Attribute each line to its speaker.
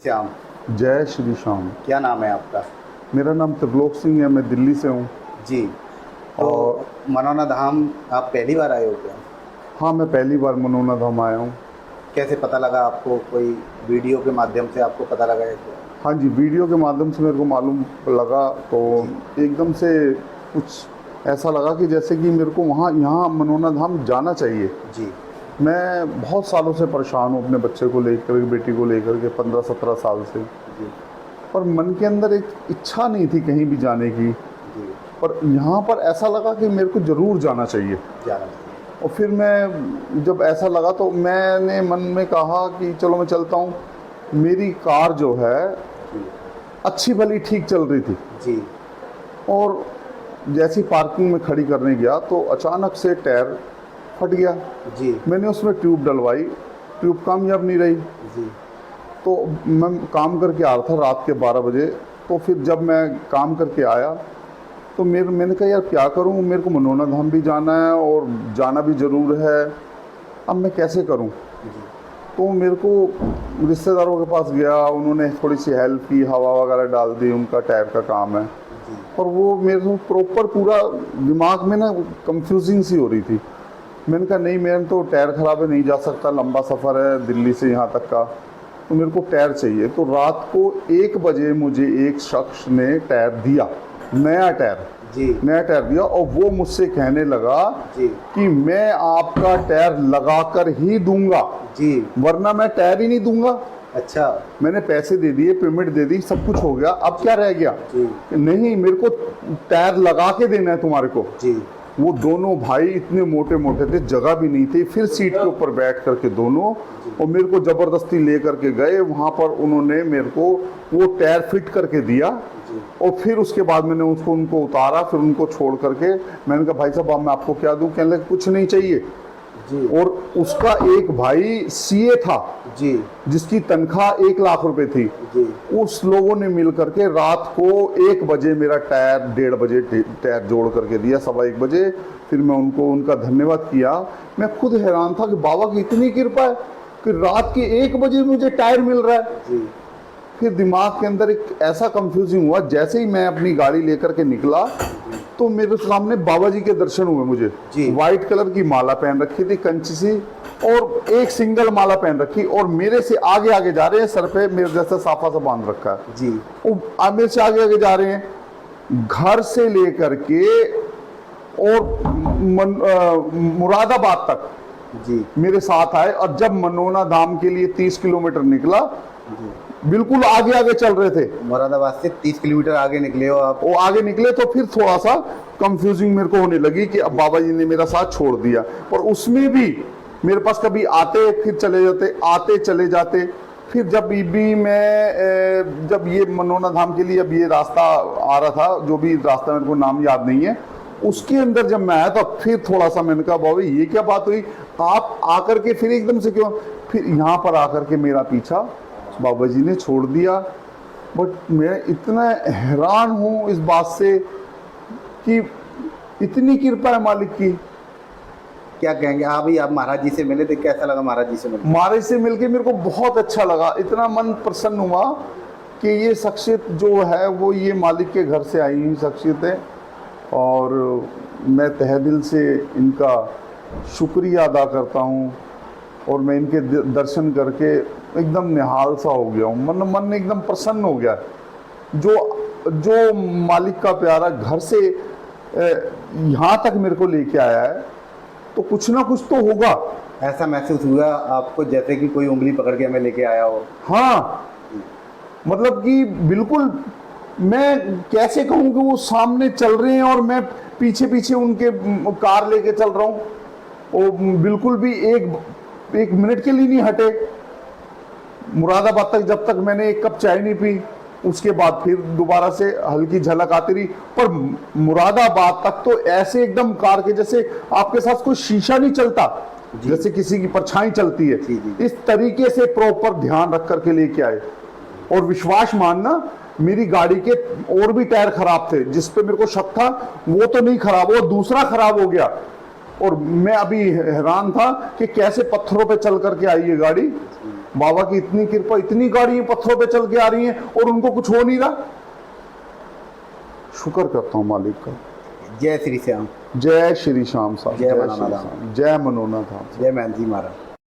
Speaker 1: श्याम।
Speaker 2: जय श्री श्याम।
Speaker 1: क्या नाम है आपका?
Speaker 2: मेरा नाम त्रिलोक सिंह है, मैं दिल्ली से हूँ।
Speaker 1: जी। तो
Speaker 2: और
Speaker 1: मनौना धाम आप पहली बार आए हो क्या?
Speaker 2: हाँ, मैं पहली बार मनौना धाम आया हूँ।
Speaker 1: कैसे पता लगा आपको? कोई वीडियो के माध्यम से आपको पता लगा है क्या?
Speaker 2: हाँ जी, वीडियो के माध्यम से मेरे को मालूम लगा तो एकदम से कुछ ऐसा लगा कि जैसे कि मेरे को यहाँ मनौना धाम जाना चाहिए।
Speaker 1: जी।
Speaker 2: मैं बहुत सालों से परेशान हूँ अपने बच्चे को लेकर के, बेटी को लेकर के, 15-17 साल से।
Speaker 1: जी।
Speaker 2: पर मन के अंदर एक इच्छा नहीं थी कहीं भी जाने की।
Speaker 1: जी।
Speaker 2: पर यहाँ पर ऐसा लगा कि मेरे को ज़रूर जाना चाहिए।
Speaker 1: जाना चाहिए।
Speaker 2: और फिर मैं जब ऐसा लगा तो मैंने मन में कहा कि चलो मैं चलता हूँ। मेरी कार जो है
Speaker 1: जी।
Speaker 2: अच्छी भली ठीक चल रही थी
Speaker 1: जी।
Speaker 2: और जैसी पार्किंग में खड़ी करने गया तो अचानक से टायर फट गया।
Speaker 1: जी।
Speaker 2: मैंने उसमें ट्यूब डलवाई, ट्यूब कामयाब नहीं रही।
Speaker 1: जी।
Speaker 2: तो मैं काम करके आ रहा था रात के 12 बजे। तो फिर जब मैं काम करके आया तो मैंने कहा यार क्या करूं, मेरे को मनौना धाम भी जाना है और जाना भी ज़रूर है, अब मैं कैसे करूं।
Speaker 1: जी।
Speaker 2: तो मेरे को रिश्तेदारों के पास गया, उन्होंने थोड़ी सी हेल्प की, हवा वगैरह डाल दी, उनका टायर का काम है।
Speaker 1: जी।
Speaker 2: और वो मेरे को प्रॉपर पूरा दिमाग में ना कंफ्यूजिंग सी हो रही थी। मैंने कहा नहीं, मेरा तो टायर ख़राब है, नहीं जा सकता, लंबा सफ़र है दिल्ली से यहाँ तक का, तो मेरे को टायर चाहिए। तो रात को 1 बजे मुझे एक शख्स ने टायर दिया, नया टायर।
Speaker 1: जी।
Speaker 2: नया टायर दिया और वो मुझसे कहने लगा
Speaker 1: जी।
Speaker 2: कि मैं आपका टायर लगा कर ही दूंगा,
Speaker 1: जी।
Speaker 2: वरना मैं टायर ही नहीं दूंगा।
Speaker 1: अच्छा।
Speaker 2: मैंने पैसे दे दिए, पेमेंट दे दी, सब कुछ हो गया, अब क्या रह गया?
Speaker 1: जी।
Speaker 2: नहीं, मेरे को टायर लगा के देना है तुम्हारे को।
Speaker 1: जी।
Speaker 2: वो दोनों भाई इतने मोटे मोटे थे, जगह भी नहीं थी, फिर सीट के ऊपर बैठ करके दोनों और मेरे को ज़बरदस्ती ले करके गए वहाँ पर। उन्होंने मेरे को वो टायर फिट करके दिया और फिर उसके बाद मैंने उनको उतारा, फिर उनको छोड़ करके मैंने कहा भाई साहब अब मैं आपको क्या दूँ? कहने लगे कुछ नहीं चाहिए।
Speaker 1: जी।
Speaker 2: और उसका एक भाई सीए था
Speaker 1: जी।
Speaker 2: जिसकी तनख्वाह 1 लाख रुपए थी।
Speaker 1: जी।
Speaker 2: उस लोगों ने मिल करके रात को 1 बजे मेरा टायर 1:30 बजे टायर जोड़ करके दिया, 1:15 बजे। फिर मैं उनका धन्यवाद किया। मैं खुद हैरान था कि बाबा की इतनी कृपा है कि रात के 1 बजे मुझे टायर मिल रहा है।
Speaker 1: जी।
Speaker 2: फिर दिमाग के अंदर एक ऐसा कंफ्यूजिंग हुआ, जैसे ही मैं अपनी गाड़ी लेकर के निकला तो मेरे सामने बाबा जी के दर्शन हुए मुझे।
Speaker 1: जी।
Speaker 2: वाइट कलर की माला पहन रखी थी, कंची सी, और एक सिंगल माला पहन रखी, और मेरे से आगे आगे जा रहे हैं, सर पे मेरे जैसा साफा सा बांध रखा है।
Speaker 1: जी।
Speaker 2: वो मेरे से आगे आगे जा रहे हैं, घर से लेकर के और मुरादाबाद तक
Speaker 1: जी।
Speaker 2: मेरे साथ आए। और जब मनौना धाम के लिए 30 किलोमीटर निकला,
Speaker 1: जी।
Speaker 2: बिल्कुल आगे आगे चल रहे थे।
Speaker 1: मुरादाबाद से 30 किलोमीटर आगे निकले हो आप?
Speaker 2: वो आगे निकले तो फिर थोड़ा सा कंफ्यूजिंग मेरे को होने लगी कि अब बाबा जी ने मेरा साथ छोड़ दिया। पर उसमें भी मेरे पास कभी आते फिर चले जाते, आते चले जाते। फिर जब भी मैं जब ये मनौना धाम के लिए अब ये रास्ता आ रहा था, जो भी रास्ता मेरे को नाम याद नहीं है, उसके अंदर जब मैं आया तो फिर थोड़ा सा मैंने कहा बाबा ये क्या बात हुई, आप आकर के फिर एकदम से क्यों? फिर यहाँ पर आकर के मेरा पीछा बाबा जी ने छोड़ दिया। बट मैं इतना हैरान हूँ इस बात से कि इतनी कृपा है मालिक की।
Speaker 1: क्या कहेंगे आप महाराज जी से मिले थे, कैसा लगा महाराज जी से मिले?
Speaker 2: महाराज से मिलके मेरे को बहुत अच्छा लगा, इतना मन प्रसन्न हुआ कि ये शख्सियत जो है वो ये मालिक के घर से आई हुई शख्सियत है। और मैं तहे दिल से इनका शुक्रिया अदा करता हूँ और मैं इनके दर्शन करके एकदम निहाल सा हो गया हूँ। मन एकदम प्रसन्न हो गया। जो मालिक का प्यारा घर से यहाँ तक मेरे को लेके आया है तो कुछ ना कुछ तो होगा।
Speaker 1: ऐसा महसूस हुआ आपको जैसे कि कोई उंगली पकड़ के हमें लेके आया हो?
Speaker 2: हाँ, मतलब कि बिल्कुल, मैं कैसे कहूँ कि वो सामने चल रहे हैं और मैं पीछे पीछे उनके कार लेके चल रहा हूँ। वो बिल्कुल भी एक मिनट के लिए नहीं हटे। मुरादाबाद तक जब तक मैंने 1 कप चाय नहीं पी, उसके बाद फिर दोबारा से हल्की झलक आती रही। पर मुरादाबाद तक तो ऐसे एकदम कार के जैसे आपके साथ कोई शीशा नहीं चलता, जैसे किसी की परछाई चलती है, इस तरीके से प्रॉपर ध्यान रख करके लेके आए। और विश्वास मानना, मेरी गाड़ी के और भी टायर खराब थे, जिस पे मेरे को शक था वो तो नहीं खराब, वो दूसरा खराब हो गया। और मैं अभी हैरान था कि कैसे पत्थरों पे चल करके आई ये गाड़ी। बाबा की इतनी कृपा, इतनी गाड़ियां पत्थरों पे चल के आ रही हैं और उनको कुछ हो नहीं रहा। शुक्र करता हूँ मालिक का।
Speaker 1: जय श्री श्याम।
Speaker 2: जय श्री श्याम साहब,
Speaker 1: जय
Speaker 2: श्री
Speaker 1: मनोना धाम।
Speaker 2: श्याम, जय मनोना धाम।
Speaker 1: जय महंत जी महाराज।